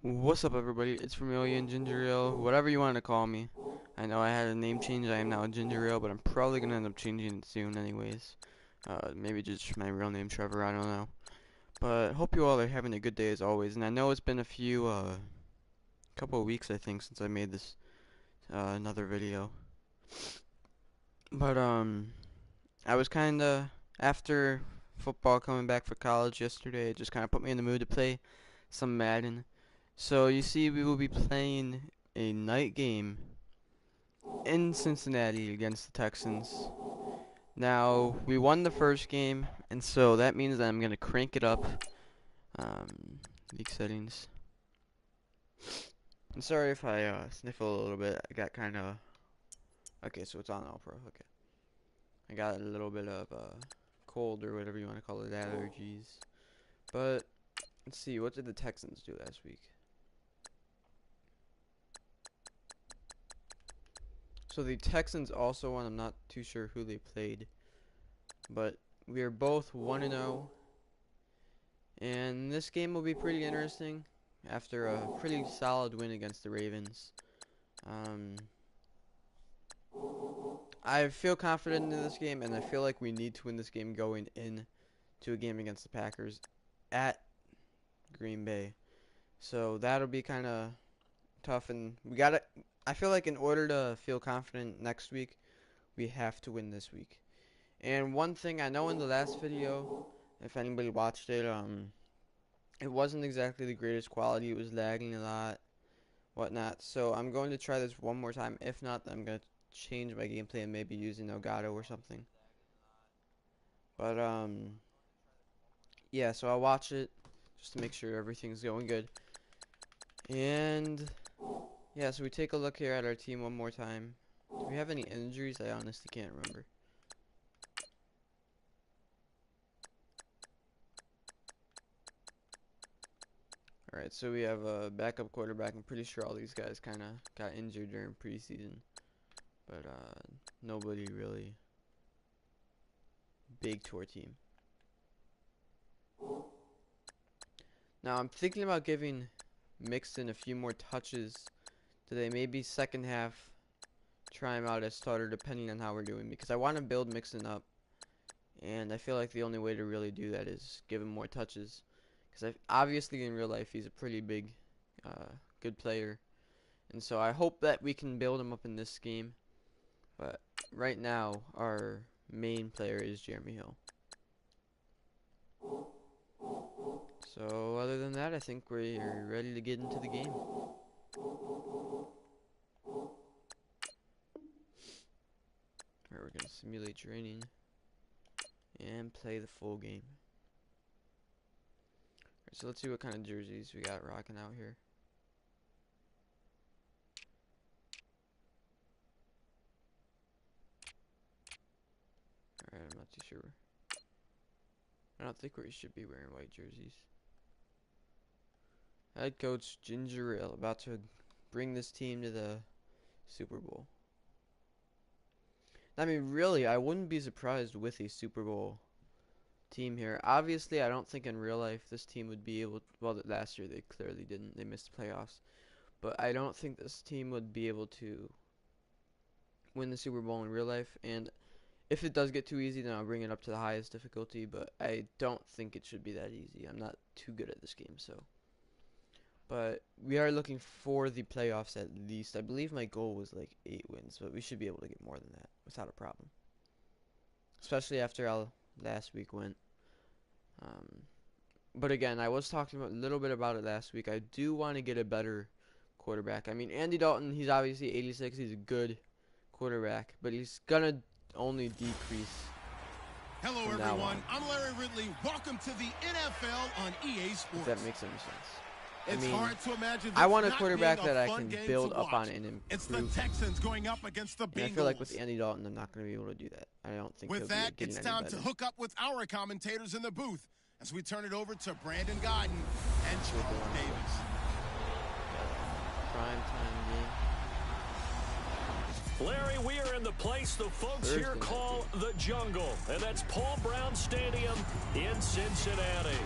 What's up, everybody? It's Vermilion, Ginger Ale, whatever you want to call me. I know I had a name change. I am now Ginger Ale, but I'm probably gonna end up changing it soon, anyways. Maybe just my real name, Trevor. I don't know. But hope you all are having a good day as always. And I know it's been a couple of weeks, I think, since I made this another video. But I was kinda after football coming back for college yesterday. It just kind of put me in the mood to play some Madden. So you see, we will be playing a night game in Cincinnati against the Texans. Now, we won the first game, and so that means that I'm going to crank it up. League settings. I'm sorry if I sniffle a little bit. I got kind of... Okay, so it's on All Pro. Okay. I got a little bit of cold or whatever you want to call it, allergies. But, let's see, what did the Texans do last week? So the Texans also won. I'm not too sure who they played, but we are both 1-0, and this game will be pretty interesting after a pretty solid win against the Ravens. I feel confident in this game, and I feel like we need to win this game going in to a game against the Packers at Green Bay. So that'll be kind of tough, and we gotta. I feel like in order to feel confident next week, we have to win this week. And one thing I know in the last video, if anybody watched it, it wasn't exactly the greatest quality. It was lagging a lot, whatnot. So I'm going to try this one more time. If not, then I'm going to change my gameplay and maybe use an Elgato or something. But, yeah, so I'll watch it just to make sure everything's going good. And, yeah, so we take a look here at our team one more time. Do we have any injuries? I honestly can't remember. Alright, so we have a backup quarterback. I'm pretty sure all these guys kind of got injured during preseason. But nobody really big to our team. Now I'm thinking about giving Mixon a few more touches today. Maybe second half, try him out as starter depending on how we're doing. Because I want to build Mixon up. And I feel like the only way to really do that is give him more touches. Because obviously in real life he's a pretty big, good player. And so I hope that we can build him up in this game. But right now, our main player is Jeremy Hill. So other than that, I think we're ready to get into the game. Alright, we're going to simulate training and play the full game. Alright, so let's see what kind of jerseys we got rocking out here. Alright, I'm not too sure. I don't think we should be wearing white jerseys. Head coach Ginger Ale about to bring this team to the Super Bowl. I mean, really, I wouldn't be surprised with a Super Bowl team here. Obviously, I don't think in real life this team would be able to, well, last year they clearly didn't. They missed the playoffs. But I don't think this team would be able to win the Super Bowl in real life. And if it does get too easy, then I'll bring it up to the highest difficulty. But I don't think it should be that easy. I'm not too good at this game, so. But we are looking for the playoffs at least. I believe my goal was like 8 wins, but we should be able to get more than that without a problem. Especially after how last week went. But again, I was talking a little bit about it last week. I do want to get a better quarterback. I mean, Andy Dalton, he's obviously 86. He's a good quarterback, but he's going to only decrease. Hello, everyone. I'm Larry Ridley. Welcome to the NFL on EA Sports. If that makes any sense. It's hard to imagine I want a quarterback that I can build up on and improve. It's the Texans going up against the Bengals. And I feel like with Andy Dalton, I'm not going to be able to do that. I don't think. With that, it's time to hook up with our commentators in the booth as we turn it over to Brandon Godden and Charles Davis. Prime time game. Larry, we are in the place the folks here call the Jungle, and that's Paul Brown Stadium in Cincinnati.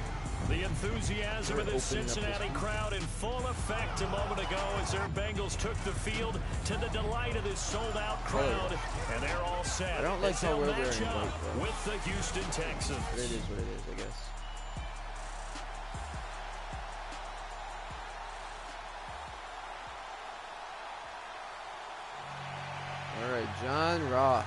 The enthusiasm of the Cincinnati crowd in full effect a moment ago as their Bengals took the field to the delight of this sold-out crowd, and they're all set. I don't like how we're wearing white, with the Houston Texans. But it is what it is, I guess. All right, John Ross.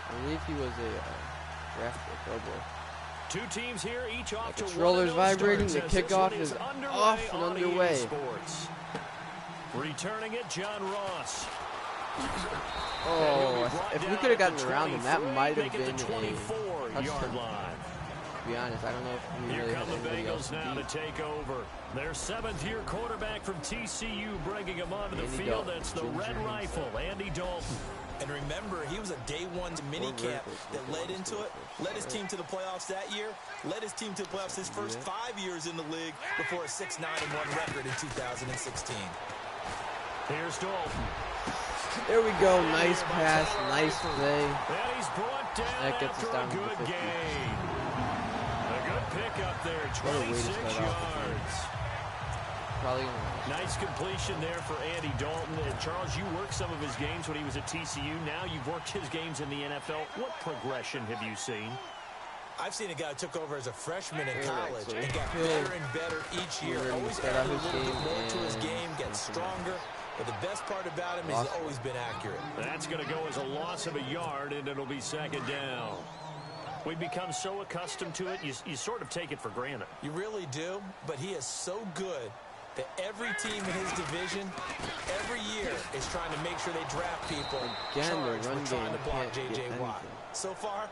I believe he was a draft pick. Oh boy. Two teams here, each off the to controller's vibrating. The kickoff is off and underway. Sports. Returning it, John Ross. Oh, if we could have gotten around him, that might have been a touchdown. To be honest, I don't know if we really had anybody else now to take over. Their seventh-year quarterback from TCU bringing him onto the field. That's the Red Rifle, Andy Dalton. And remember, he was a day one minicamp that led into it, led his team to the playoffs that year, led his team to the playoffs his first 5 years in the league before a 6-9-1 record in 2016. Here's Dalton. There we go. Nice pass, nice play. And he's brought down that gets us down to the 50. A good pick up there, 26 yards. Probably gonna nice completion there for Andy Dalton. And Charles, you worked some of his games when he was at TCU. Now you've worked his games in the NFL. What progression have you seen? I've seen a guy who took over as a freshman in college and got better and better each year. Always added a little bit more to his game, gets stronger. But the best part about him is he's always been accurate. That's going to go as a loss of a yard, and it'll be second down. We've become so accustomed to it, you sort of take it for granted. You really do, but he is so good that every team in his division, every year, is trying to make sure they draft people charged with trying to block J.J. Watt. So far,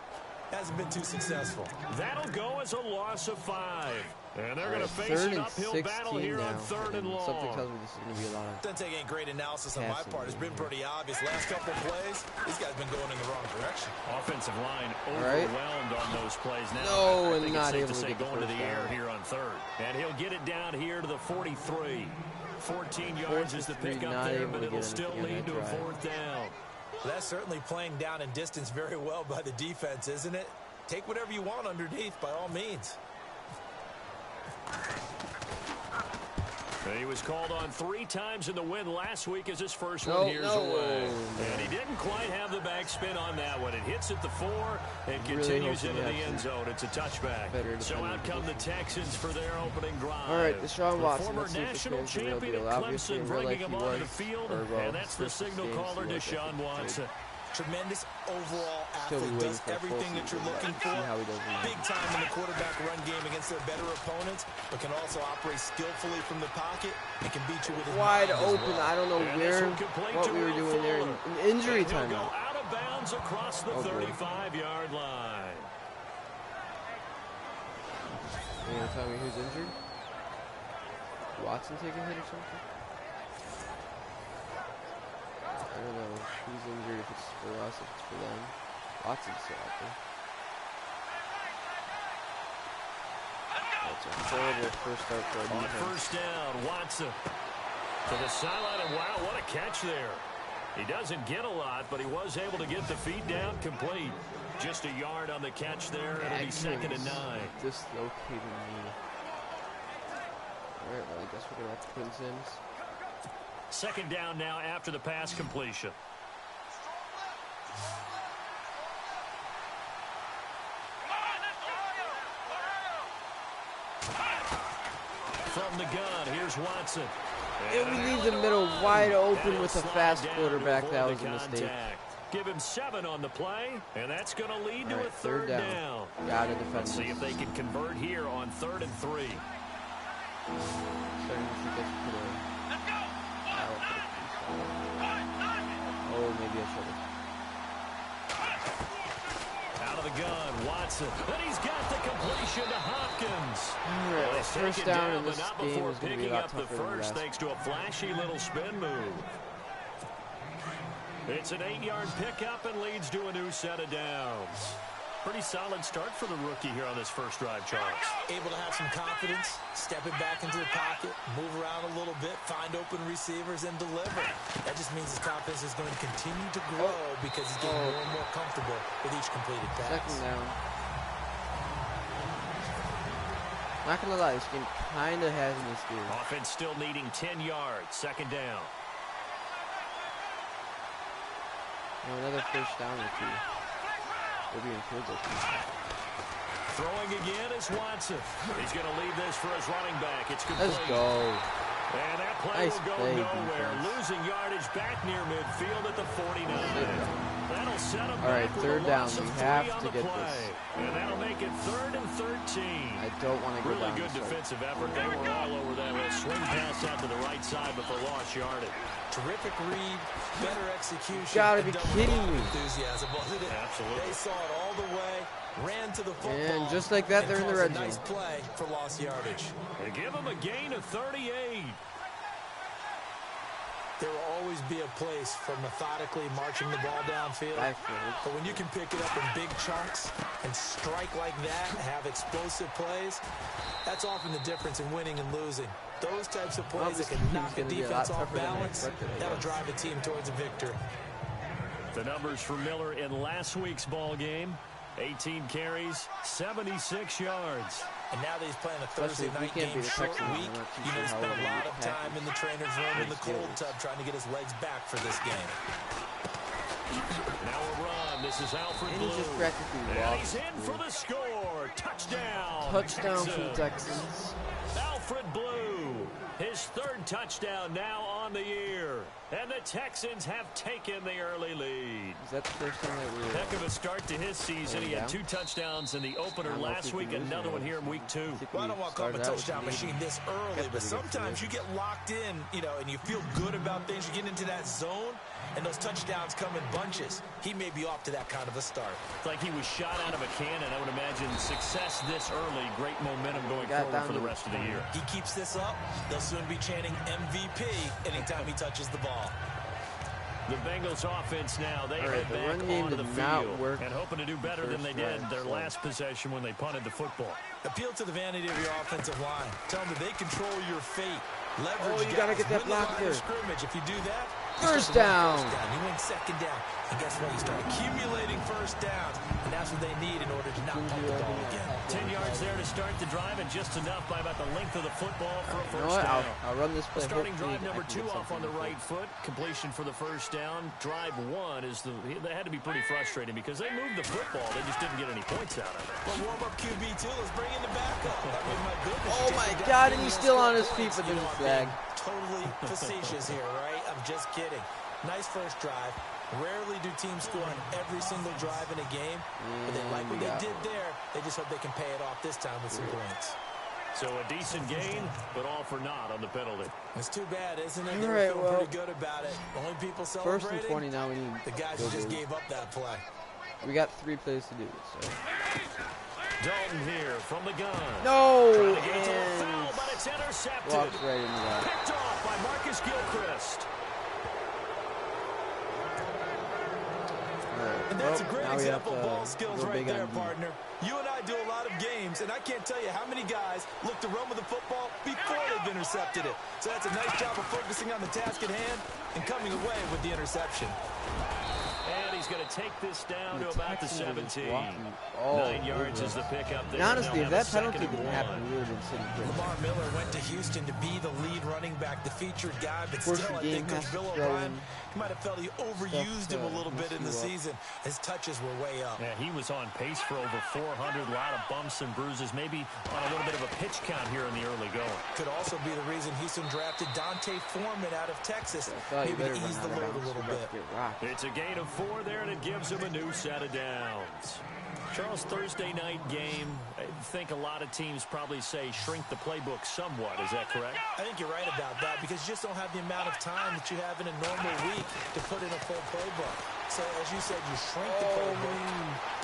hasn't been too successful. That'll go as a loss of 5. And they're going to face an uphill battle here on 3rd and long. Something tells me this is going to be a lot of doesn't take any great analysis on my part. It's been pretty obvious. Last couple of plays, these guys have been going in the wrong direction. Offensive line overwhelmed on those plays. Now, no, I think not it's able safe to say to get going to the air here on 3rd. And he'll get it down here to the 43. 14 yards is the pickup there, but it'll still lead to a 4th down. That's certainly playing down in distance very well by the defense, isn't it? Take whatever you want underneath, by all means. He was called on 3 times in the win last week as his first one here's away. And he didn't quite have the backspin on that one. It hits at the 4 and continues into the end zone. It's a touchback. So out come the Texans for their opening drive. All right, Deshaun Watson. Former national champion at Clemson bringing him onto the field. And that's the signal caller, Deshaun Watson. Tremendous overall athlete, does everything that you're looking for. Big time in the quarterback run game against their better opponents, but can also operate skillfully from the pocket and can beat you with his wide open. I don't know what we were doing there in injury time. Out of bounds across the 35-yard line. You gonna tell me who's injured? Watson take a hit or something? I don't know who's injured, if it's for us, if it's for them. Watson's still out there. That's a horrible first start for our defense. On 1st down, Watson to the sideline, and wow, what a catch there. He doesn't get a lot, but he was able to get the feet down complete. Just a yard on the catch there, and it'll be 2nd and 9. Dislocated knee. All right, well, I guess we're going to have to put in Sims. 2nd down now after the pass completion. From the gun, here's Watson. And we leave the middle wide open with a fast quarterback. That was a mistake. Give him 7 on the play, and that's going to lead to a 3rd down. Got to defend. Let's see if they can convert here on 3rd and 3. Oh, maybe I should have. Out of the gun, Watson. And he's got the completion to Hopkins. All right, first down in this game is going to be a lot tougher tougher than last. Thanks to a flashy little spin move. It's an 8-yard pickup and leads to a new set of downs. Pretty solid start for the rookie here on this first drive, Charles. Able to have some confidence, stepping back into the pocket, move around a little bit, find open receivers, and deliver. That just means his confidence is going to continue to grow because he's getting more and more comfortable with each completed pass. Second down. Not gonna lie, this game kind of has me scared. Offense still needing 10 yards. Second down. Another first down or two. We'll be in field goal. Throwing again is Watson. He's going to leave this for his running back. It's complete. Let's go. And that play Nice will go play, nowhere. defense. Losing yardage back near midfield at the 49. That'll set him All right, back with third a down. loss of We 3 have on to the get play. this. And that'll make it 3rd and 13. I don't want to go Really down. good defensive effort. They were all over that. A swing pass out to the right side, but for lost yardage. Terrific read, better execution. Gotta be kidding me. Enthusiasm, wasn't it? Absolutely. They saw it all the way, ran to the football. And just like that, they're in the red zone. Nice play for lost yardage. They give him a gain of 38. There will always be a place for methodically marching the ball downfield. But when you can pick it up in big chunks and strike like that, have explosive plays, that's often the difference in winning and losing. Those types of plays that can knock a defense off balance, that'll drive a team towards a victory. The numbers for Miller in last week's ball game: 18 carries, 76 yards. And now that he's playing a Thursday night game, short week, you know, spend a lot of time in the trainer's room in the cold tub trying to get his legs back for this game. Now a run. This is Alfred And Blue. he's just practically And lost. he's in for the score. Touchdown. Touchdown from Texans. Texans. Alfred Blue. His 3rd touchdown now on the year. And the Texans have taken the early lead. Is that the first time that we were... Heck of a start to his season. He had 2 touchdowns in the opener last week, another one here in week 2. Well, I don't want to call him a touchdown machine this early, but sometimes you get locked in, you know, and you feel good about things. You get into that zone, and those touchdowns come in bunches. He may be off to that kind of a start. It's like he was shot out of a cannon. I would imagine success this early, great momentum going forward for the rest of the year. He keeps this up, they'll soon be chanting MVP anytime he touches the ball. The Bengals offense now, they Right, head the back run game onto did the not field work and hoping to do better than they did their last possession when they punted the football. Appeal to the vanity of your offensive line. Tell them that they control your fate. Leverage you gotta guys, get that win the block line there. of scrimmage. If you do that, First down. You win 2nd down. And guess what? You start accumulating first downs. And that's what they need in order to not pump the ball again. 10 yards there to start the drive, and just enough by about the length of the football for a You know first what? down. I'll run this play. Starting Hopefully drive number I can 2 get off on the something right foot. Completion for the first down. Drive 1 is they had to be pretty frustrating because they moved the football. They just didn't get any points out of it. Well, warm up QB too. Let's bring in the backup. I mean, my goodness. Oh my God, and he's still on his feet, but there's a flag. Totally facetious here, right? I'm just kidding. Nice first drive. Rarely do teams score on every single drive in a game, but they like what they did there. They just hope they can pay it off this time with some points. So a decent gain, but all for naught on the penalty. It's too bad, isn't it? They All were right, feeling well, pretty good about it. Only people celebrating. 1st and 20 now. We need the guys who just gave up that play. We got 3 plays to do. So. Dalton here from the gun. No, Trying to get it to a and foul, but it's intercepted. walks right into that. Picked off by Marcus Gilchrist. And that's a great now we have example of to ball skills go right big there, on D. partner. You and I do a lot of games, and I can't tell you how many guys look to run with the football before they've intercepted it. So that's a nice job of focusing on the task at hand and coming away with the interception. And he's going to take this down to about the 17. 9 9 yards is the pickup there. And honestly, if They'll that have a penalty 2nd and didn't happen, 1. we would have been sitting pretty. Lamar Miller went to Houston to be the lead running back, the featured guy, but Of course, still, I the game think has Coach to Bill throw O'Brien, in he might have felt he overused him a little bit in the season. His touches were way up. Yeah, he was on pace for over 400, a lot of bumps and bruises, maybe on a little bit of a pitch count here in the early going. Could also be the reason Houston drafted Dante Foreman out of Texas, I maybe to ease the load a little bit. It's a gain of 4 there, and it gives him a new set of downs. Charles, Thursday night game, I think a lot of teams probably say shrink the playbook somewhat. Is that correct? I think you're right about that because you just don't have the amount of time that you have in a normal week to put in a full playbook. So, as you said, you shrink the playbook,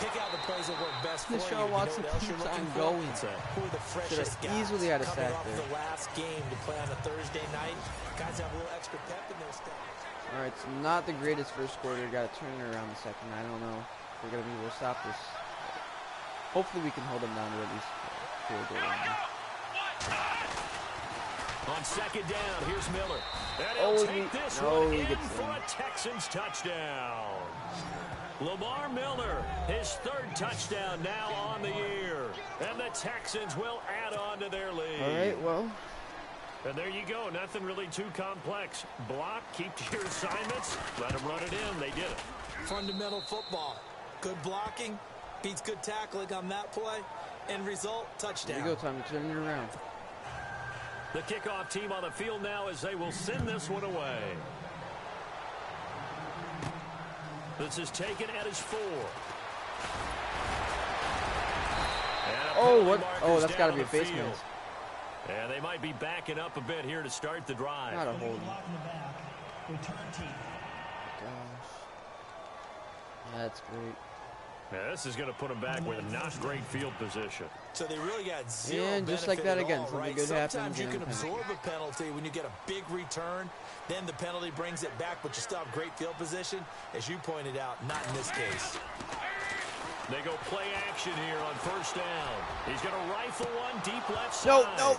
pick out the plays that work best for you. Deshaun Watson keeps on going. Who are the freshest guys easily had a coming sack off there. the last game to play on a Thursday night? Guys have a little extra pep in their step. All right, it's not the greatest first quarter. Got to turn it around the second. I don't know if we're going to be able to stop this. Hopefully we can hold them down to at least 4 goals. On second down, here's Miller. And he'll take this one in for a Texans touchdown. Lamar Miller, his 3rd touchdown now on the year. And the Texans will add on to their lead. All right, well. And there you go. Nothing really too complex. Block, keep to your assignments, let them run it in. They did it. Fundamental football. Good blocking beats good tackling on that play. End result, touchdown. There you go, time to turn it around. The kickoff team on the field now as they will send this one away. This is taken at his 4. Oh, what? Oh, that's got to be a face mask. And they might be backing up a bit here to start the drive. Not a hold. Return team. Gosh. That's great. Now, this is going to put them back with not great field position. So they really got zero and just like that again, something right? good happens. Sometimes you can absorb a penalty when you get a big return. Then the penalty brings it back, but you still have great field position. As you pointed out, not in this case. They go play action here on first down. He's going to rifle one deep left side. No.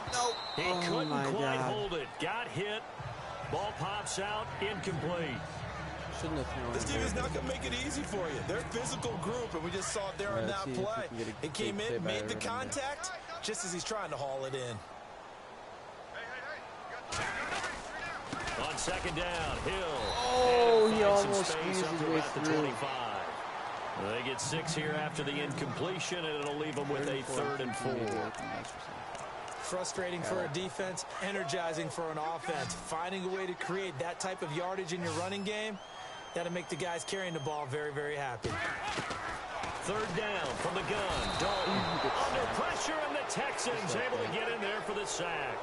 He couldn't quite hold it. Got hit. Ball pops out. Incomplete. This team is not going to make it easy for you. They're a physical group, and we just saw it there on that play. It came in, made the contact, just as he's trying to haul it in. On second down, Hill. Oh, he almost squeezed his way through. They get 6 here after the incompletion, and it'll leave them with a 3rd and 4. Frustrating for a defense, energizing for an offense. Finding a way to create that type of yardage in your running game, that'll make the guys carrying the ball very, very happy. 3rd down from the gun. Dalton under pressure, and the Texans able to get in there for the sack.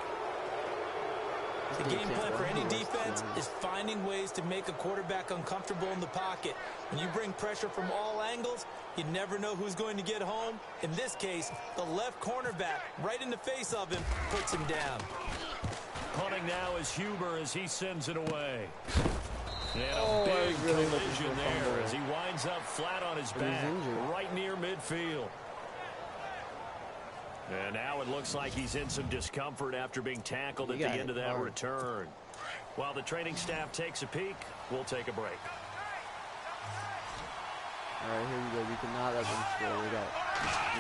The game plan for any defense is finding ways to make a quarterback uncomfortable in the pocket. When you bring pressure from all angles, you never know who's going to get home. In this case, the left cornerback, right in the face of him, puts him down. Punting now is Huber as he sends it away. And a big collision there as he winds up flat on his back, right near midfield. And now it looks like he's in some discomfort after being tackled at the end of that return. While the training staff takes a peek, we'll take a break. All right, here we go. We cannot let them score. We got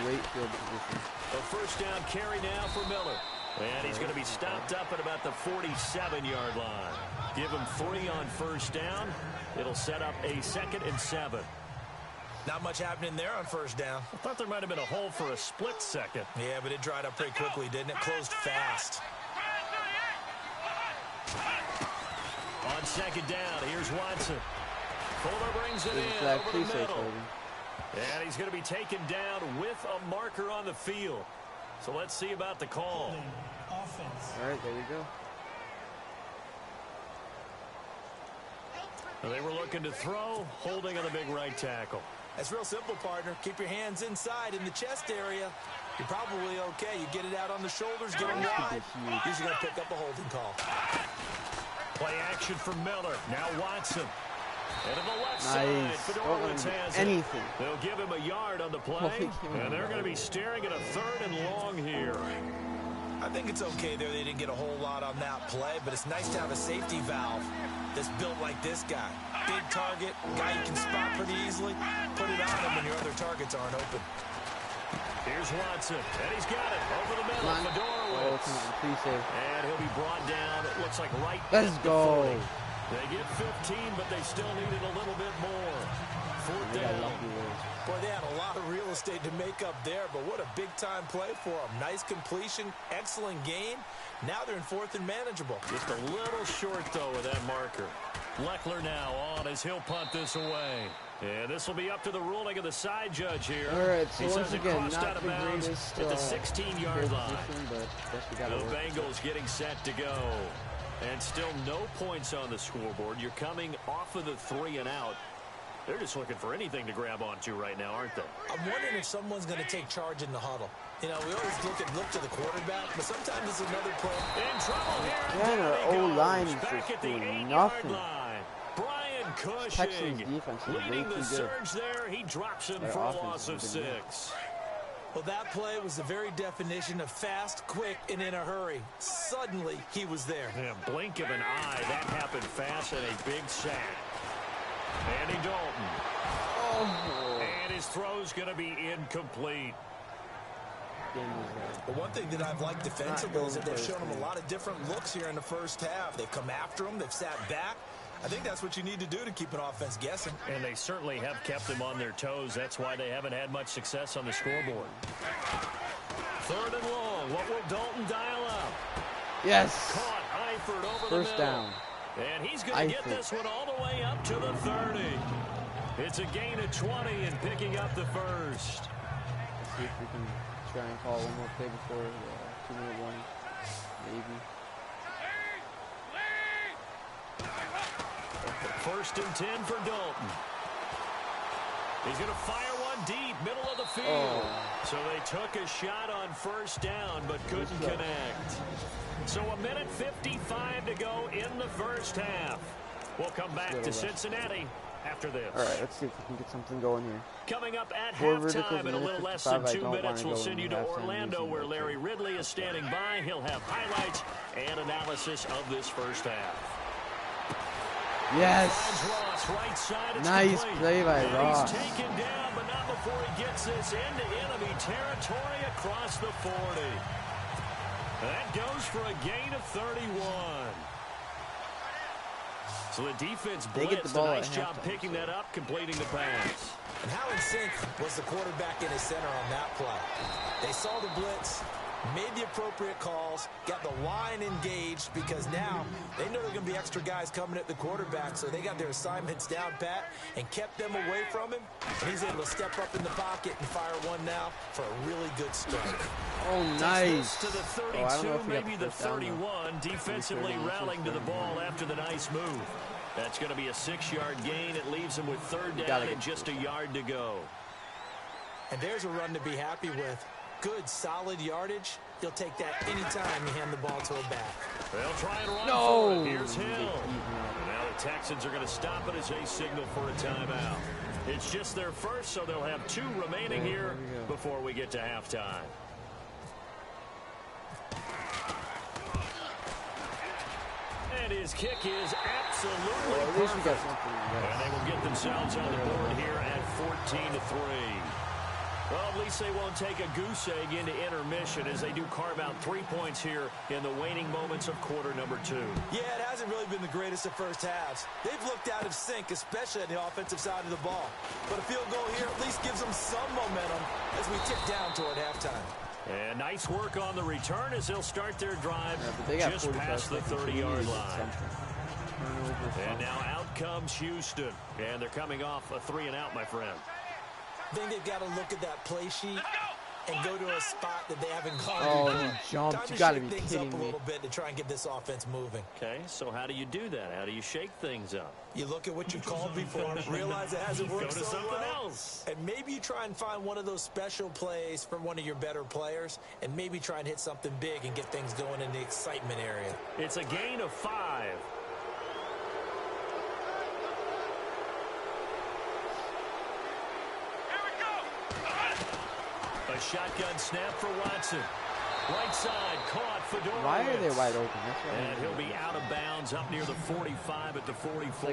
great field position. A first down carry now for Miller. And he's going to be stopped up at about the 47-yard line. Give him 3 on first down. It'll set up a 2nd and 7. Not much happening there on first down. I thought there might have been a hole for a split second. Yeah, but it dried up pretty quickly, didn't it? Closed fast. On second down, here's Watson. Fuller brings it in over the middle. And he's going to be taken down with a marker on the field. So let's see about the call. All right, there we go. They were looking to throw, holding on the big right tackle. That's real simple, partner. Keep your hands inside in the chest area. You're probably okay. You get it out on the shoulders, get them wide. You're going to pick up a holding call. Play action for Miller. Now Watson. And to the left side, Fedorowicz has anything. They'll give him a yard on the play, and they're going to be staring at a 3rd and long here. I think it's okay there. They didn't get a whole lot on that play, but it's nice to have a safety valve that's built like this guy. Big target, guy you can spot pretty easily. Put it on him when your other targets aren't open. Here's Watson, and he's got it over the middle. Fedorowicz. And he'll be brought down, it looks like right Let's go. 40. They get 15, but they still needed a little bit more. 4th down. Boy, they had a lot of real estate to make up there, but what a big-time play for them. Nice completion, excellent gain. Now they're in 4th and manageable. Just a little short, though, with that marker. Leckler now on as he'll punt this away. And this will be up to the ruling of the side judge here. All right, so he once says again, it not out the of bounds greatest at the 16-yard line. But we got the Bengals getting set to go. And still no points on the scoreboard. You're coming off of the 3 and out. They're just looking for anything to grab onto right now, aren't they? I'm wondering if someone's going to take charge in the huddle. You know, we always look to the quarterback, but sometimes it's another play. In trouble here. Man, our O-line is back just at the doing 8-yard nothing. line. Brian Cushing Texans defense is way leading too the good. surge there. He drops him Their for a offense loss of is good. 6. Well, that play was the very definition of fast, quick, and in a hurry. Suddenly, he was there. Yeah, blink of an eye. That happened fast and a big sack. Andy Dalton. Oh. And his throw's going to be incomplete. But one thing that I've liked defensively is that they've shown him a lot of different looks here in the first half. They've come after him. They've sat back. I think that's what you need to do to keep an offense guessing. And they certainly have kept them on their toes. That's why they haven't had much success on the scoreboard. 3rd and long. What will Dalton dial up? Yes. Caught Eifert over First the middle. down. And he's going to get this one all the way up to the 30. It's a gain of 20 and picking up the first. Let's see if we can try and call one more play before the 2-minute warning. Maybe. 1st and 10 for Dalton. He's going to fire one deep, middle of the field. Oh. So they took a shot on 1st down, but couldn't connect. So 1:55 to go in the first half. We'll come back to Cincinnati after this. All right, let's see if we can get something going here. Coming up at 4 halftime in a little less than 2 minutes, we'll go send you to Orlando where Larry Ridley is standing by. He'll have highlights and analysis of this first half. Yes. Ross, right side, nice complete. play by Ross. He's taken down, but not before he gets this into enemy territory across the 40. That goes for a gain of 31. So the defense blitzed. A nice job picking that up, completing the pass. And how in sync was the quarterback in his center on that play? They saw the blitz, made the appropriate calls, got the line engaged because now they know there are going to be extra guys coming at the quarterback, so they got their assignments down pat and kept them away from him. And he's able to step up in the pocket and fire one now for a really good start. Oh, nice. To the 32, maybe the 31, defensively rallying to the ball after the nice move. That's going to be a 6-yard gain. It leaves him with 3rd down and just a yard to go. And there's a run to be happy with. Good, solid yardage. He'll take that anytime you hand the ball to a back. They'll try and run for it. Here's Hill. And now the Texans are going to stop it as they signal for a timeout. It's just their first, so they'll have 2 remaining here before we get to halftime. And his kick is absolutely perfect. And they will get themselves on the board here at 14-3. Well, at least they won't take a goose egg into intermission as they do carve out 3 points here in the waning moments of quarter number 2. Yeah, it hasn't really been the greatest of first halves. They've looked out of sync, especially on the offensive side of the ball. But a field goal here at least gives them some momentum as we tick down toward halftime. And nice work on the return as they'll start their drive just past the 30-yard line. And now out comes Houston. And they're coming off a 3-and-out, my friend. I think they've got to look at that play sheet and go to a spot that they haven't gone to. Oh, he jumped. You got to be kidding me. Up a little bit to try and get this offense moving. Okay, so how do you do that? How do you shake things up? You look at what you called before, realize it hasn't worked so well, else. And maybe you try and find one of those special plays from one of your better players, and maybe try and hit something big and get things going in the excitement area. It's a gain of 5. A shotgun snap for Watson. Right side, caught Fedorowicz. Why are they wide open? And he'll be out of bounds up near the 45 at the 44.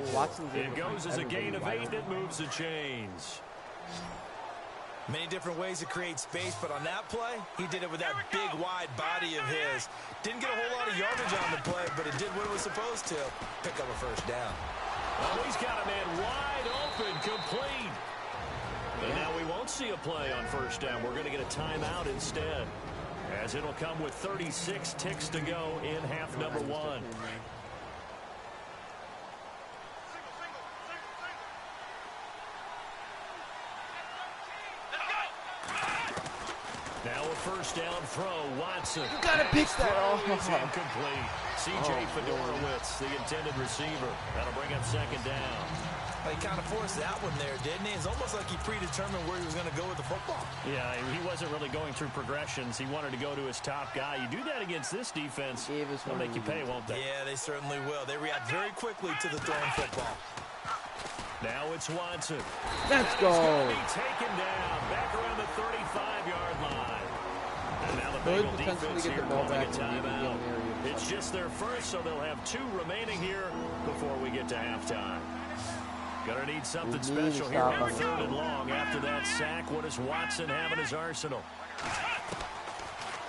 It goes as a gain of 8 that moves the chains. Many different ways to create space, but on that play, he did it with that big, wide body of his. Didn't get a whole lot of yardage on the play, but it did what it was supposed to. Pick up a 1st down. Oh, he's got a man wide open, complete. And now we won't see a play on 1st down. We're going to get a timeout instead, as it'll come with 36 ticks to go in half number 1. Now a 1st down throw, Watson. You got to pick that off. Incomplete. C.J. Fedorowicz, the intended receiver. That'll bring up 2nd down. He kind of forced that one there, didn't he? It's almost like he predetermined where he was going to go with the football. Yeah, he wasn't really going through progressions. He wanted to go to his top guy. You do that against this defense, they'll make you pay, won't they? Yeah, they certainly will. They react very quickly to the thrown football. Now it's Watson. Let's go. He's going to be taken down back around the 35-yard line. And now the Bengal defense here calling a timeout. It's just their first, so they'll have 2 remaining here before we get to halftime. Gonna need something special here on 3rd and long. After that sack, what does Watson have in his arsenal?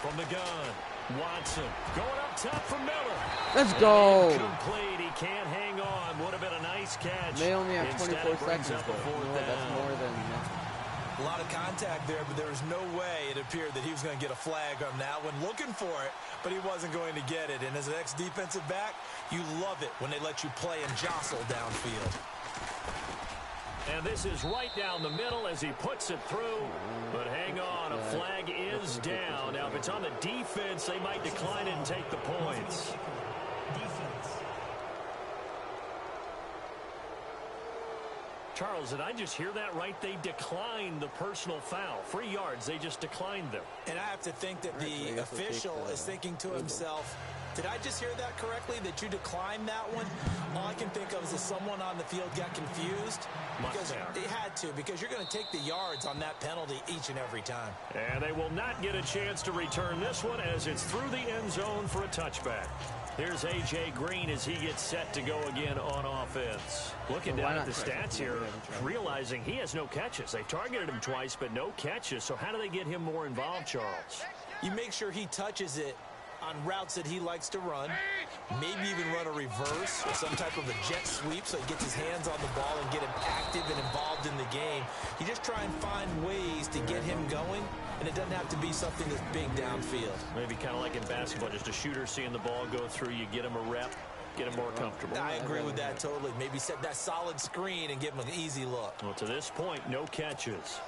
From the gun, Watson going up top for Miller. Let's go. Incomplete. He can't hang on. Would have been a nice catch. They only have Instead, 24 it brings seconds. up a 4th That's down. more than enough. A lot of contact there, but there was no way it appeared that he was going to get a flag on that one. Looking for it, but he wasn't going to get it. And as an ex-defensive back, you love it when they let you play and jostle downfield. And this is right down the middle as he puts it through. But hang on, a flag is down. Now, if it's on the defense, they might decline it and take the points. Charles, did I just hear that right? They declined the personal foul. 3 yards, they just declined them. And I have to think that the official is thinking to himself, did I just hear that correctly, that you declined that one? All I can think of is that someone on the field got confused. Because they had to, because you're going to take the yards on that penalty each and every time. And they will not get a chance to return this one as it's through the end zone for a touchback. Here's A.J. Green as he gets set to go again on offense. Looking down at the stats here, realizing he has no catches. They've targeted him twice, but no catches. So how do they get him more involved, Charles? You make sure he touches it on routes that he likes to run, maybe even run a reverse or some type of a jet sweep so he gets his hands on the ball and get him active and involved in the game. You just try and find ways to get him going, and it doesn't have to be something that's big downfield. Maybe kind of like in basketball, just a shooter seeing the ball go through, you get him a rep, get him more comfortable. I agree with that totally. Maybe set that solid screen and give him an easy look. Well, to this point, no catches.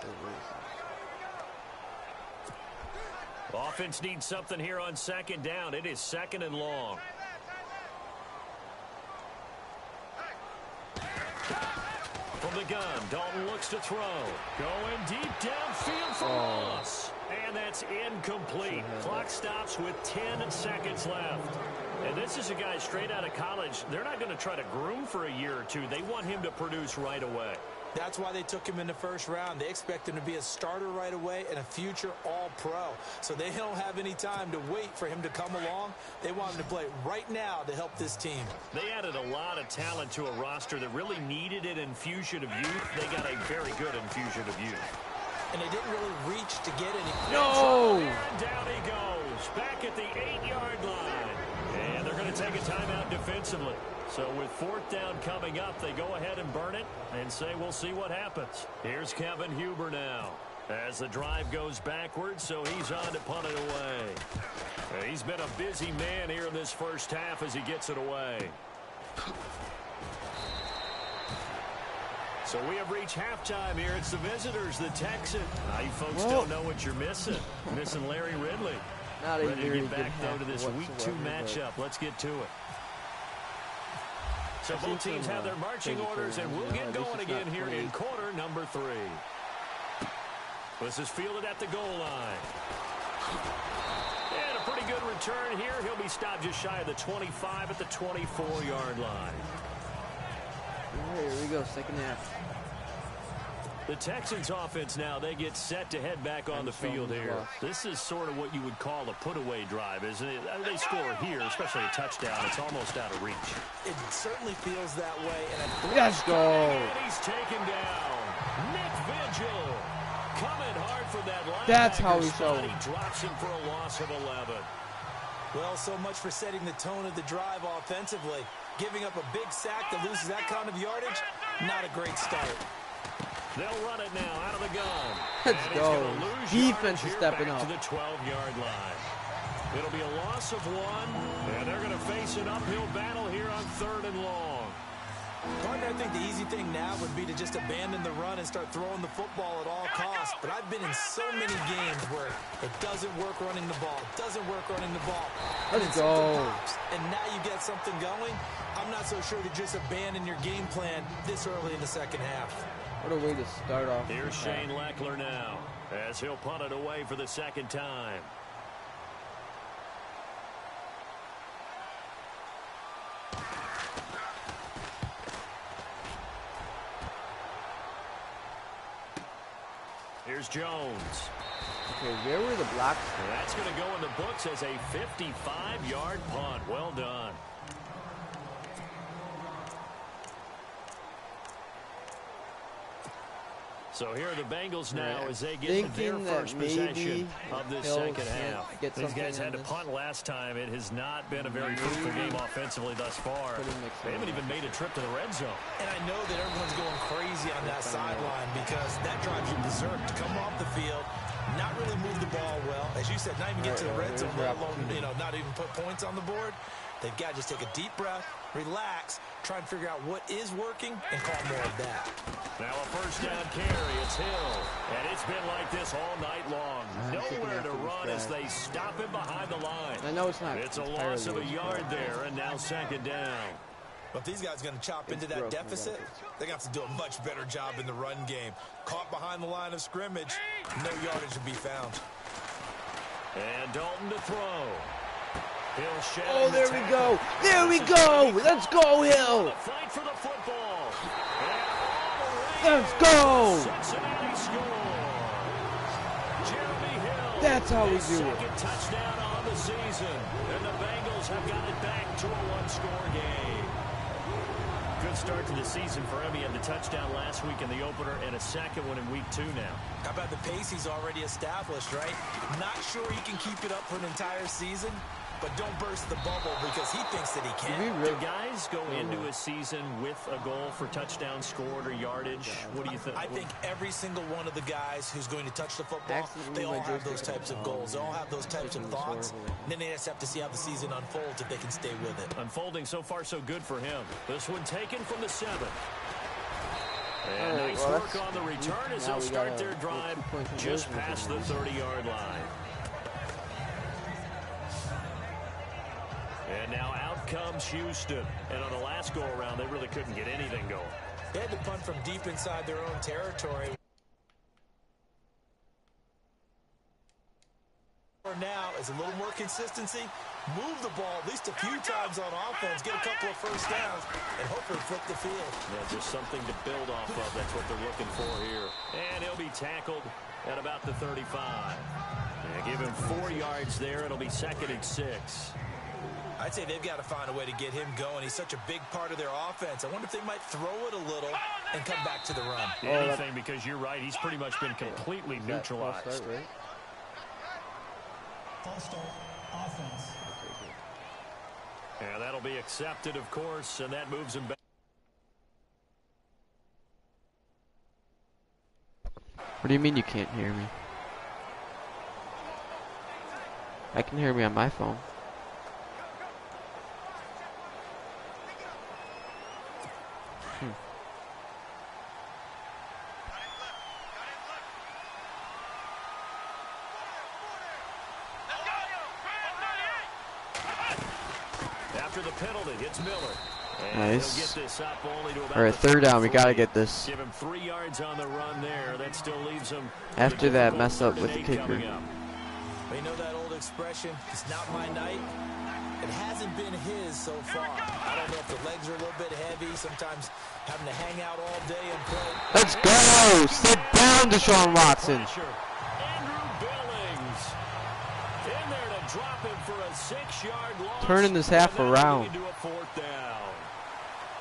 Offense needs something here on 2nd down. It is 2nd and long. From the gun, Dalton looks to throw. Going deep downfield for loss. And that's incomplete. Clock stops with 10 seconds left. And this is a guy straight out of college. They're not going to try to groom for a year or 2. They want him to produce right away. That's why they took him in the 1st round. They expect him to be a starter right away and a future All-Pro. So they don't have any time to wait for him to come along. They want him to play right now to help this team. They added a lot of talent to a roster that really needed an infusion of youth. They got a very good infusion of youth. And they didn't really reach to get any. No! And down he goes. Back at the 8-yard line. And they're going to take a timeout defensively. So with 4th down coming up, they go ahead and burn it and say we'll see what happens. Here's Kevin Huber now as the drive goes backwards, so he's on to punt it away. He's been a busy man here in this 1st half as he gets it away. So we have reached halftime here. It's the visitors, the Texans. You folks don't know what you're missing. Missing Larry Ridley. Ready to get back though to this Week 2 matchup. Let's get to it. So both teams have their marching orders, and we'll get going again here in quarter number 3. This is fielded at the goal line. And a pretty good return here. He'll be stopped just shy of the 25 at the 24-yard line. Here we go, 2nd half. The Texans offense now, they get set to head back on the field here. This is sort of what you would call a put-away drive, isn't it? They score here, especially a touchdown. It's almost out of reach. It certainly feels that way. And let's go. And he's taken down. Nick Vigil coming hard for that linebacker. That's how he showed. He drops him for a loss of 11. Well, so much for setting the tone of the drive offensively. Giving up a big sack that loses that kind of yardage, not a great start. They'll run it now out of the gun. Let's go. Defense is stepping up to the 12-yard line. It'll be a loss of 1, and they're going to face an uphill battle here on 3rd and long. Partner, I think the easy thing now would be to just abandon the run and start throwing the football at all costs. But I've been in so many games where it doesn't work running the ball. It doesn't work running the ball. Let's go. And now you get something going. I'm not so sure to just abandon your game plan this early in the 2nd half. What a way to start off. Here's Shane Leckler now as he'll punt it away for the 2nd time. Here's Jones. Okay, where were the blocks? That's going to go in the books as a 55-yard punt. Well done. So here are the Bengals now as they get their first possession of this second half. These guys had to punt last time. It has not been a very fruitful game offensively thus far. They haven't even made a trip to the red zone. And I know that everyone's going crazy on that sideline because that drives you berserk to come off the field, not really move the ball well. As you said, not even get to the red zone, let alone, not even put points on the board. They've got to just take a deep breath, relax, try and figure out what is working, and call more of that. Now a first down carry. It's Hill. And it's been like this all night long. Nowhere to run as they stop him behind the line. I know it's not. It's a loss of a yard there, and now second down. But if these guys are going to chop into that deficit, they're going to have to do a much better job in the run game. Caught behind the line of scrimmage, no yardage to be found. And Dalton to throw. Hill shed. Oh, there we go. There we go. Let's go, Hill. Fight for the football. Let's go. Cincinnati scores. Jeremy Hill. That's how we do it. Second touchdown on the season. And the Bengals have got it back to a one-score game. Good start to the season for him. He had the touchdown last week in the opener and a second one in week 2 now. How about the pace he's already established, right? Not sure he can keep it up for an entire season, but don't burst the bubble because he thinks that he can. Do guys go into a season with a goal for touchdown scored or yardage? What do you think? I think every single one of the guys who's going to touch the football, they all have those types of goals. They all have those types of thoughts. And then they just have to see how the season unfolds if they can stay with it. Unfolding so far so good for him. This one taken from the 7. And nice work on the return as they'll start their drive just past the 30-yard line. And now out comes Houston. And on the last go-around, they really couldn't get anything going. They had to punt from deep inside their own territory. Now is a little more consistency. Move the ball at least a few times on offense. Get a couple of first downs and hopefully flip the field. Yeah, just something to build off of. That's what they're looking for here. And he'll be tackled at about the 35. Yeah, give him 4 yards there. It'll be second and 6. I'd say they've got to find a way to get him going. He's such a big part of their offense. I wonder if they might throw it a little and come back to the run. Anything, because you're right. He's pretty much been completely neutralized. False start, offense. Yeah, that'll be accepted, of course, and that moves him back. What do you mean you can't hear me? I can hear me on my phone. After the penalty, it's Miller. Nice. Get this up only to about All right, third down. We gotta get this. Give him 3 yards on the run there. That still leaves him. After that mess up with the kicker. They know that old expression, it's not my night. It hasn't been his so far. I don't know if the legs are a little bit heavy, sometimes having to hang out all day and play. Let's go! Sit down, Deshaun Watson. Andrew Billings in there to drop him for a 6-yard loss. Turning this half around. Into a 4th down.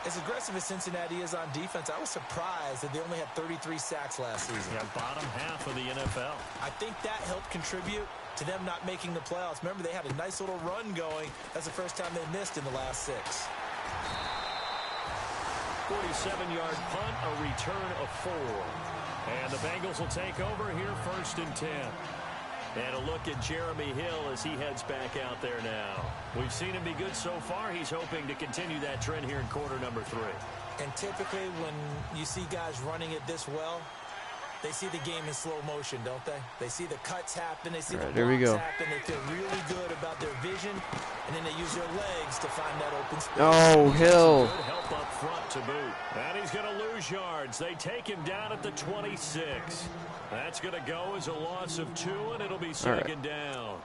As aggressive as Cincinnati is on defense, I was surprised that they only had 33 sacks last season. Yeah, bottom half of the NFL. I think that helped contribute to them not making the playoffs. Remember, they had a nice little run going. That's the first time they missed in the last 6. 47-yard punt, a return of 4. And the Bengals will take over here, 1st and 10. And a look at Jeremy Hill as he heads back out there now. We've seen him be good so far. He's hoping to continue that trend here in quarter number 3. And typically when you see guys running it this well, they see the game in slow motion, don't they? They see the cuts happen. They see the blocks happen. They feel really good about their vision, and then they use their legs to find that open space. Oh, Hill. Good help up front to boot. And he's going to lose yards. They take him down at the 26. That's going to go as a loss of 2, and it'll be second down.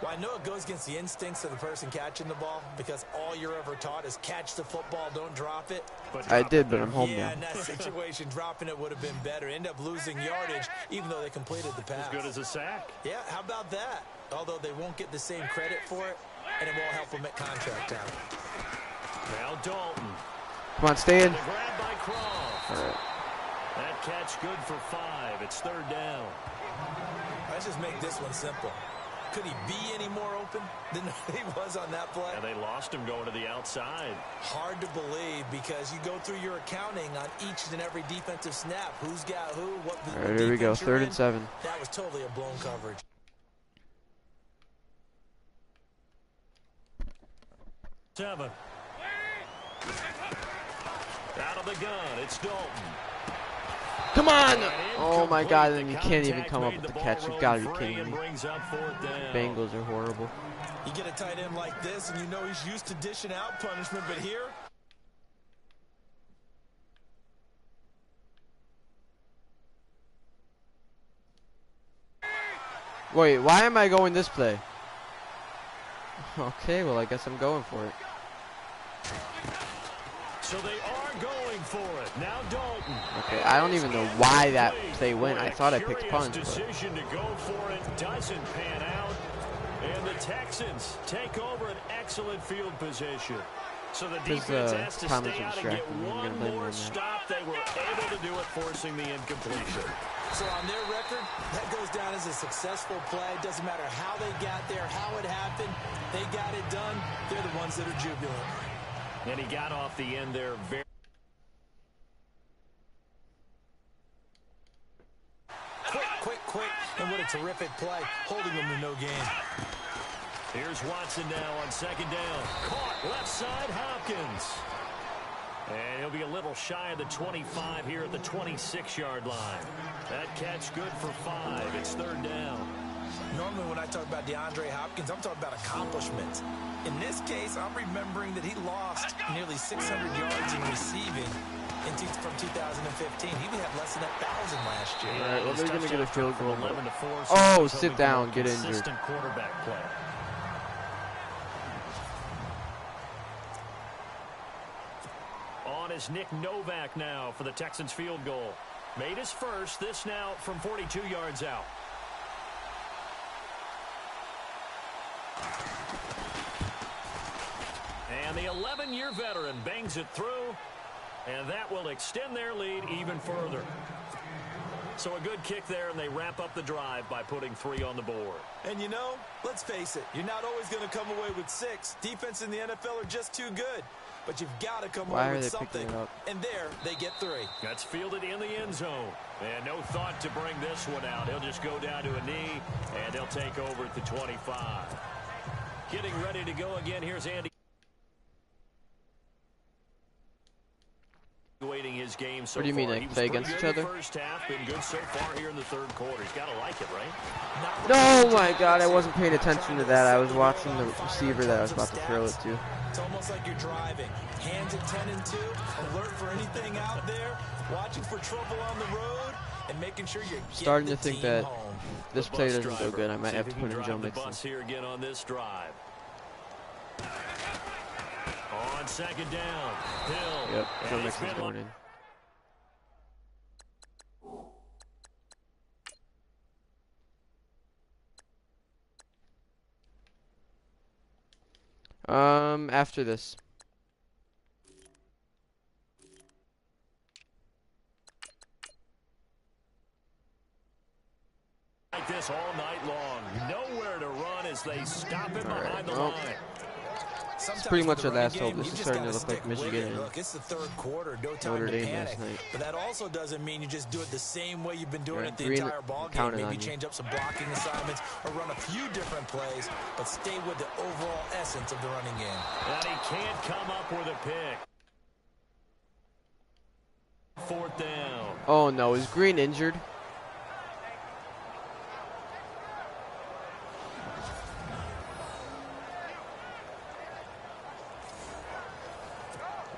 Well, I know it goes against the instincts of the person catching the ball because all you're ever taught is catch the football, don't drop it. I did, but I'm home now. Yeah, in that situation, dropping it would have been better. End up losing yardage, even though they completed the pass. As good as a sack. Yeah, how about that? Although they won't get the same credit for it, and it won't help them at contract time. Now Dalton. Come on, stay in. Grab by Croft. All right. That catch good for 5. It's 3rd down. Let's just make this one simple. Could he be any more open than he was on that play? And they lost him going to the outside. Hard to believe because you go through your accounting on each and every defensive snap. Who's got who? What? All right, here we go. 3rd and 7. That was totally a blown coverage. Seven. Out of the gun, it's Dalton. Come on! Oh my God! And you can't even come up with the catch. You've got to be kidding me. Bengals are horrible. You get a tight end like this, and you know he's used to dishing out punishment, but here. Wait, why am I going this play? Okay, well I guess I'm going for it. So they are going for it. Now Dalton. Okay, I don't even know why that play went. I thought I picked punt. Decision to go for it doesn't pan out. And the Texans take over an excellent field position. So the defense has to stay out and get one more stop. They were able to do it, forcing the incompletion. So on their record, that goes down as a successful play. Doesn't matter how they got there, how it happened. They got it done. They're the ones that are jubilant. And he got off the end there very... Quick. And what a terrific play, holding them to no gain. Here's Watson now on 2nd down. Caught left side, Hopkins. And he'll be a little shy of the 25 here at the 26-yard line. That catch good for 5. It's 3rd down. Normally when I talk about DeAndre Hopkins, I'm talking about accomplishments. In this case, I'm remembering that he lost nearly 600 yards in receiving from 2015. He had less than 1,000 last year. All right, well, they're going to get a field goal. Oh, sit down, get injured. Quarterback play. On is Nick Novak now for the Texans field goal. Made his first, this now from 42 yards out. And the 11-year veteran bangs it through, and that will extend their lead even further. So a good kick there, and they wrap up the drive by putting 3 on the board. And you know, let's face it, you're not always going to come away with 6. Defense in the NFL are just too good. But you've got to come away with something. And there, they get 3. That's fielded in the end zone. And no thought to bring this one out. He'll just go down to a knee, and they'll take over at the 25. Getting ready to go again. Here's Andy. Waiting his game so what do you mean, like play against each other? First half, been good so far here in the 3rd quarter. He's got to like it, right? No, my God, I wasn't paying attention to that. I was watching the receiver that I was about to throw it to. It's almost like you're driving. Hands at 10 and 2, alert for anything out there, watching for trouble on the road, and making sure you're starting to think that this play doesn't go good. I might have to put in Joe Mixon. Here again on this drive. On 2nd down, Hill. Yep, Joe Mixon's going in. After this. Like this all night long. Nowhere to run as they stop him behind the line. It's pretty much our last hope. This is starting to look like Michigan and Look, it's the 3rd quarter. No time Notre to Dame panic. last night. But that also doesn't mean you just do it the same way you've been doing it the Green entire ball game. Maybe change up some blocking assignments or run a few different plays, but stay with the overall essence of the running game. And he can't come up with a pick. 4th down. Oh no, is Green injured?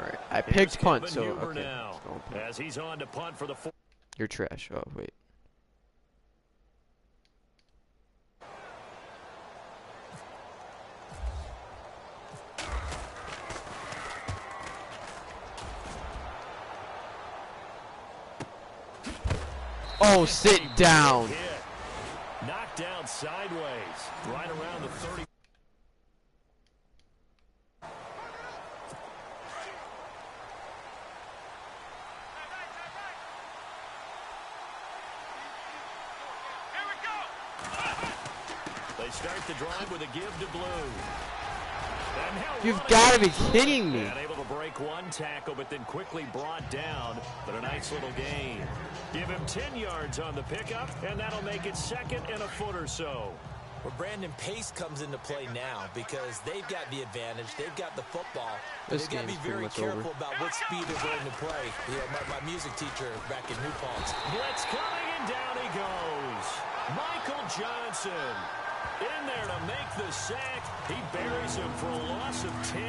Alright, I picked punt, so okay. As he's on to punt for the You're trash. Oh wait. Oh, sit down. Knocked down sideways, right around the 30. They start the drive with a give to Blue. You've got to be kidding me. And able to break one tackle, but then quickly brought down. But a nice little gain. Give him 10 yards on the pickup, and that'll make it second and a foot or so. Well, Brandon, pace comes into play now because they've got the advantage. They've got the football. They've got to be very careful about what speed they're going to play. You know, my music teacher back in New Paltz. Blitz coming, and down he goes. Michael Johnson in there to make the sack. He buries him for a loss of 10.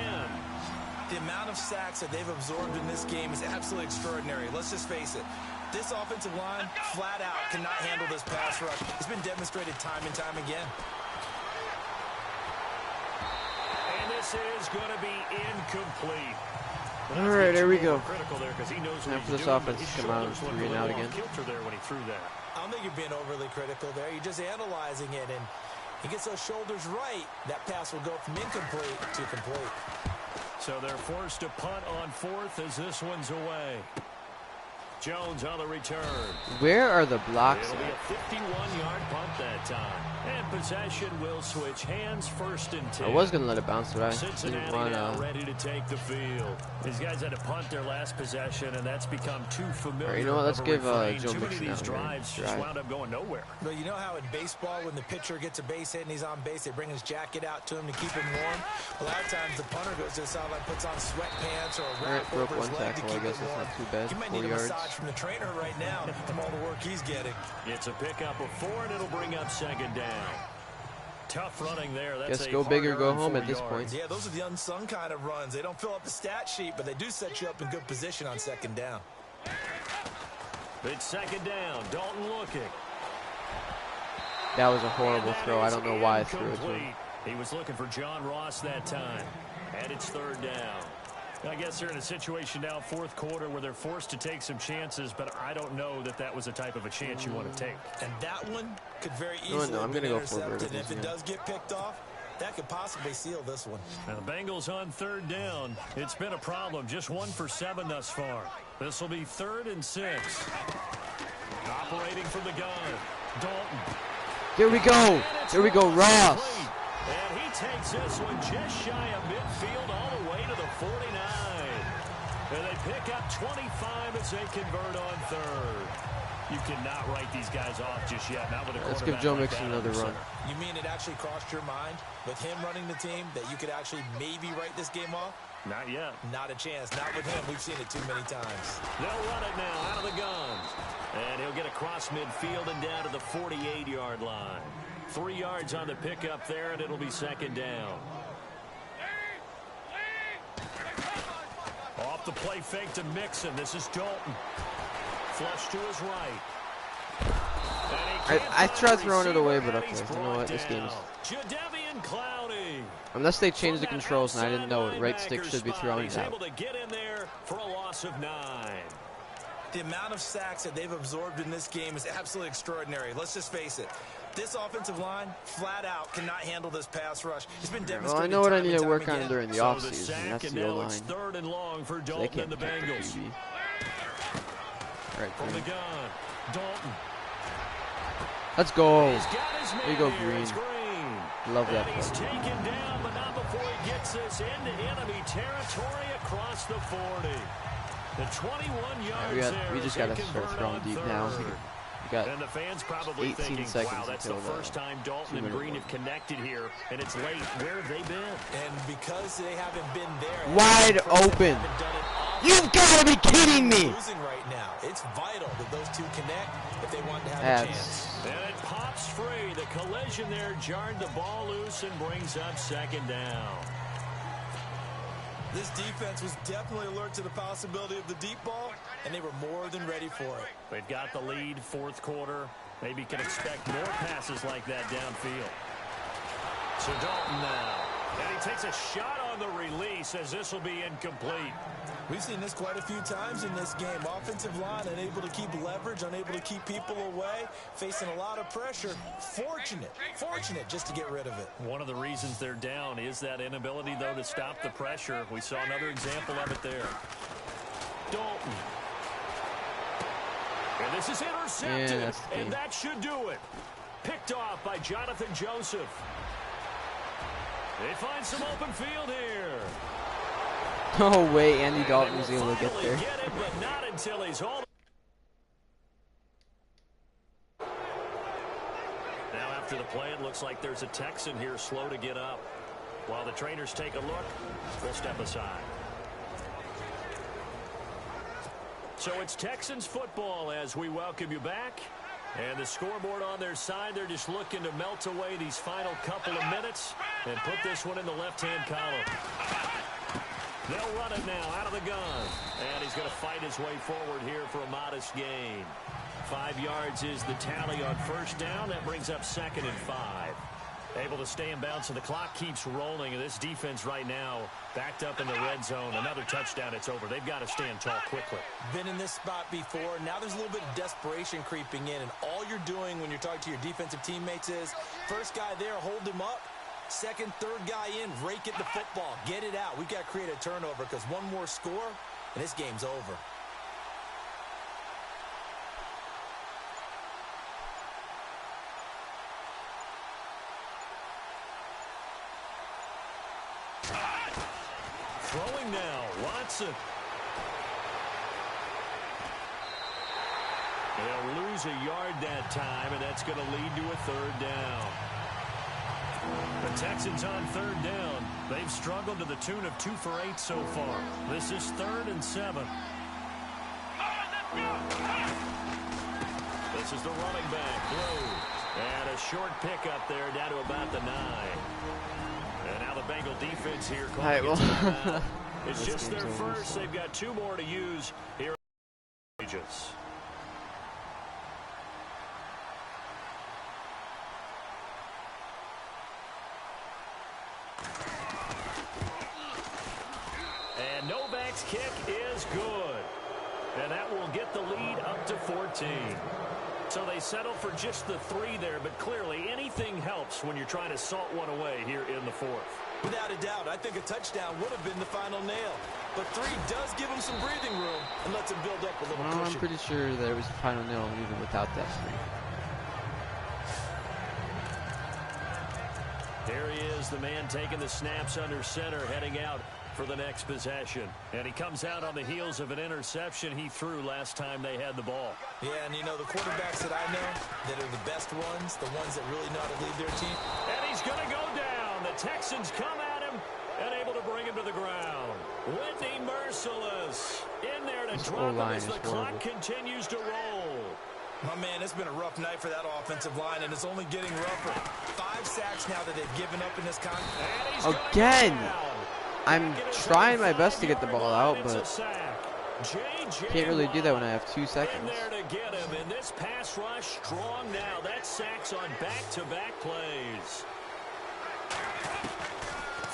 The amount of sacks that they've absorbed in this game is absolutely extraordinary. Let's just face it. This offensive line, flat out, cannot handle this pass rush. It's been demonstrated time and time again. And this is going to be incomplete. All right, there we go. Time for this offense to come out and 3 and out again. There when he threw that. I don't think you're being overly critical there. You're just analyzing it, and he gets those shoulders right. That pass will go from incomplete to complete. So they're forced to punt on 4th as this one's away. Jones on the return. Where are the blocks It'll be a 51-yard punt that time. And possession will switch hands, 1st and 10. I was going to let it bounce, but I didn't Cincinnati want now to. ready to take the field. These guys had to punt their last possession, and that's become too familiar. All right, you know what? Let's give Joe Too many of Mixon these out drives here. just wound up going nowhere. But you know how in baseball, when the pitcher gets a base hit and he's on base, they bring his jacket out to him to keep him warm? A lot of times the punter goes to the sideline, puts on sweatpants or a wrap broke over his one leg to tackle. I keep guess it it's warm. not too bad. You might 4 need a yards. massage from the trainer right now from all the work he's getting. It's a pickup of 4, and it'll bring up 2nd down. Tough running there. That's Guess a go big or go hard-earned home 4 at this yards. point. Yeah, those are the unsung kind of runs. They don't fill up the stat sheet, but they do set you up in good position on 2nd down. It's 2nd down. Dalton looking. That was a horrible throw. I don't know why I threw it to him. He was looking for John Ross that time. And it's 3rd down. I guess they're in a situation now, 4th quarter, where they're forced to take some chances, but I don't know that that was the type of a chance you want to take. And that one could very easily I'm be gonna go for intercepted. And if it verticals, does get picked off, that could possibly seal this one. Now the Bengals on 3rd down. It's been a problem. Just 1 for 7 thus far. This will be 3rd and 6. Operating from the gun. Dalton. There we go. There we go, Ross. And he takes this one just shy of midfield all the way to the 49. And they pick up 25 as they convert on 3rd. You cannot write these guys off just yet. Not with a Let's give quarterback Joe like Mixon that another under run. center. You mean it actually crossed your mind with him running the team that you could actually maybe write this game off? Not yet. Not a chance. Not with him. We've seen it too many times. They'll run it now out of the guns. And he'll get across midfield and down to the 48-yard line. 3 yards on the pickup there, and it'll be 2nd down. Off the play fake to Mixon. This is Dalton. Flush to his right. I tried throwing it away, but okay. You know what? This game is... Jadeveon Clowney. Unless they changed the controls and I didn't know it, right stick should be thrown He's out. able to get in there for a loss of 9. The amount of sacks that they've absorbed in this game is absolutely extraordinary. Let's just face it. This offensive line, flat out, cannot handle this pass rush. It's been demonstrated. Well, I know what I need to work on again. during the So offseason. That's and the now O-line. it's 3rd and long for So they Dalton and can't the pick the Bengals. QB. Right, From the Green. gun, Dalton. Let's go. He's got his There man you go, here. Green. It's Green. Love that And he's play. taken down, but not before he gets this into enemy territory across the 40. The 21 yards We just got to start throwing deep now. We got and the fans probably 18 thinking, seconds wow, that's the until first time Dalton and Green have connected here, and it's late. Where have they been? And because they haven't been there, wide open. You've got to be kidding me. Losing right now. It's vital that those two connect if they want to have a chance. And it pops free. The collision there jarred the ball loose and brings up 2nd down. This defense was definitely alert to the possibility of the deep ball, and they were more than ready for it. They've got the lead, 4th quarter. Maybe can expect more passes like that downfield. So Dalton now. And he takes a shot on the release as this will be incomplete. We've seen this quite a few times in this game. Offensive line unable to keep leverage, unable to keep people away, facing a lot of pressure. Fortunate just to get rid of it. One of the reasons they're down is that inability, though, to stop the pressure. We saw another example of it there. Dalton. And this is intercepted, and that should do it. Picked off by Jonathan Joseph. They find some open field here. Oh, wait, Andy Dalton was able to get there. Get it, but not until he's hauled. Now after the play, it looks like there's a Texan here slow to get up. While the trainers take a look, we'll step aside. So it's Texans football as we welcome you back. And the scoreboard on their side, they're just looking to melt away these final couple of minutes and put this one in the left-hand column. They'll run it now out of the gun. And he's going to fight his way forward here for a modest gain. 5 yards is the tally on first down. That brings up 2nd and 5. Able to stay in bounds, so the clock keeps rolling. And this defense right now backed up in the red zone. Another touchdown, it's over. They've got to stand tall quickly. Been in this spot before. Now there's a little bit of desperation creeping in. And all you're doing when you're talking to your defensive teammates is, first guy there, hold him up. Second, third guy in, rake at the football. Get it out. We've got to create a turnover because one more score, and this game's over. Throwing now, Watson. They'll lose a yard that time, and that's going to lead to a 3rd down. The Texans on 3rd down. They've struggled to the tune of 2 for 8 so far. This is 3rd and 7. This is the running back. Through. And a short pickup there down to about the 9. And now the Bengal defense here calling it timeout. It's just their first. They've got 2 more to use here. And Novak's kick is good. And that will get the lead up to 14. So they settle for just the 3 there, but clearly anything helps when you're trying to salt one away here in the 4th. Without a doubt, I think a touchdown would have been the final nail. But 3 does give them some breathing room and lets them build up a little cushion. I'm pretty sure there was a final nail even without that 3. Here he is, the man taking the snaps under center, heading out for the next possession. And he comes out on the heels of an interception he threw last time they had the ball. Yeah, and you know, the quarterbacks that I know that are the best ones, the ones that really know how to lead their team. And he's going to go down. The Texans come at him and able to bring him to the ground. Whitney merciless in there to drop him as the clock continues to roll. My man, it's been a rough night for that offensive line, and it's only getting rougher. 5 sacks now that they've given up in this contest. Again! I'm trying my best to get the ball out, but can't really do that when I have 2 seconds. There to get him, and this pass rush strong now. That sacks on back-to-back plays.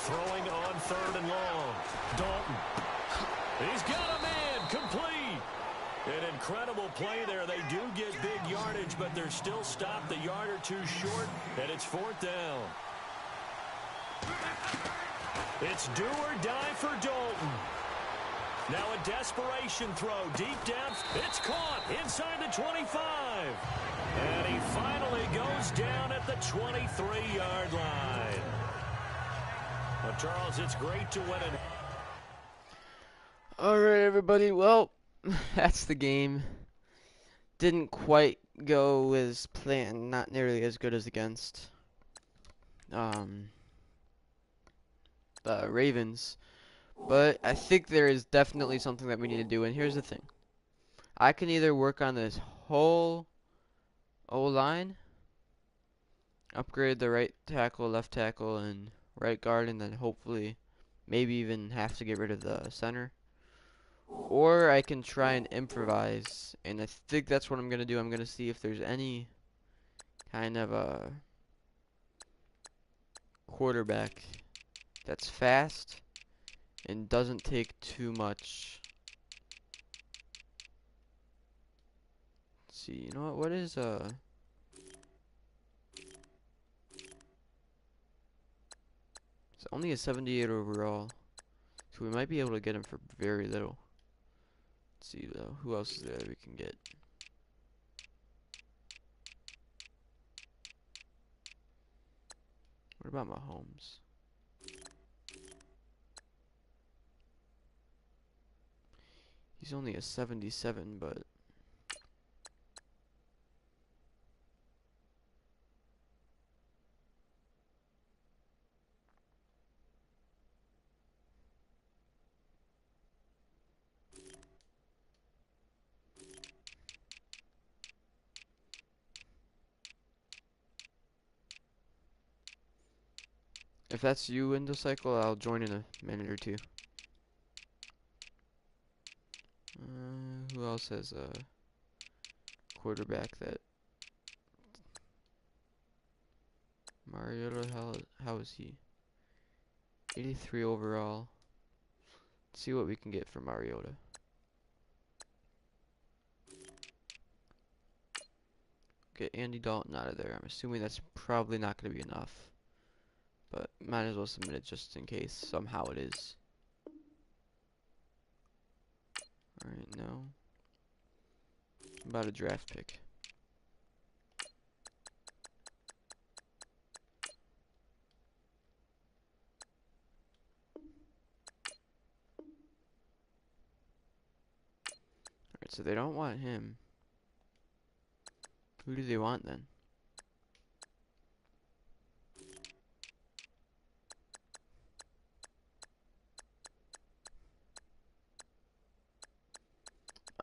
Throwing on 3rd and long. Dalton. He's got a man complete. An incredible play there. They do get big yardage, but they're still stopped the yard or 2 short, and it's 4th down. It's do or die for Dalton. Now a desperation throw deep down. It's caught inside the 25. And he finally goes down at the 23-yard line. Well, Charles, it's great to win it. All right, everybody. Well, that's the game. Didn't quite go as planned. Not nearly as good as against the Ravens. But I think there is definitely something that we need to do. And here's the thing. I can either work on this whole O-line, upgrade the right tackle, left tackle, and right guard, and then hopefully maybe even have to get rid of the center. Or I can try and improvise, and I think that's what I'm going to do. I'm going to see if there's any kind of a quarterback that's fast and doesn't take too much. Let's see, you know what is it's only a 78 overall, so we might be able to get him for very little. Let's see though, who else is there that we can get? What about Mahomes? He's only a 77, but if that's you in the cycle, I'll join in a minute or two. Who else has a quarterback that Mariota? How is he? 83 overall. Let's see what we can get for Mariota. Get Andy Dalton out of there. I'm assuming that's probably not going to be enough, but might as well submit it just in case somehow it is. Alright, no. About a draft pick. Alright, so they don't want him. Who do they want then?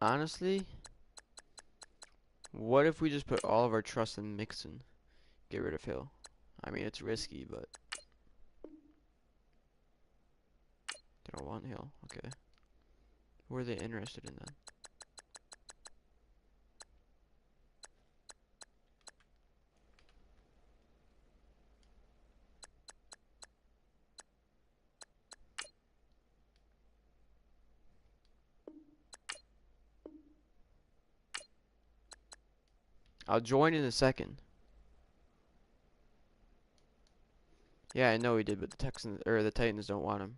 Honestly, what if we just put all of our trust in Mixon? Get rid of Hill. I mean, it's risky, but they don't want Hill. Okay. Who are they interested in then? I'll join in a second. Yeah, I know he did, but the Texans or the Titans don't want him.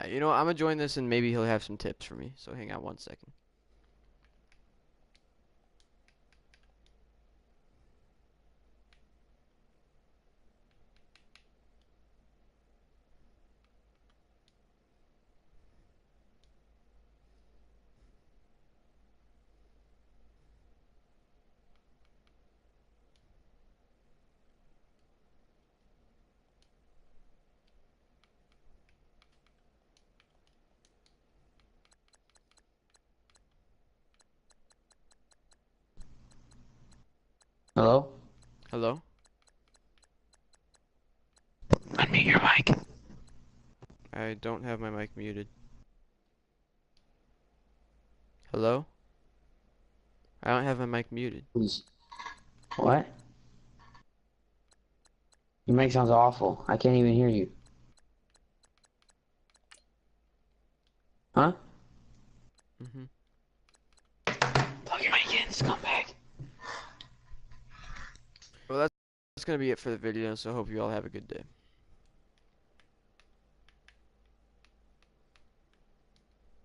You know what, I'm gonna join this and maybe he'll have some tips for me. So hang on one second. Hello? Hello? Unmute your mic. I don't have my mic muted. Hello? I don't have my mic muted. What? Your mic sounds awful. I can't even hear you. Huh? Mhm. Plug your mic in, scumbag. Well, that's gonna be it for the video. So I hope you all have a good day.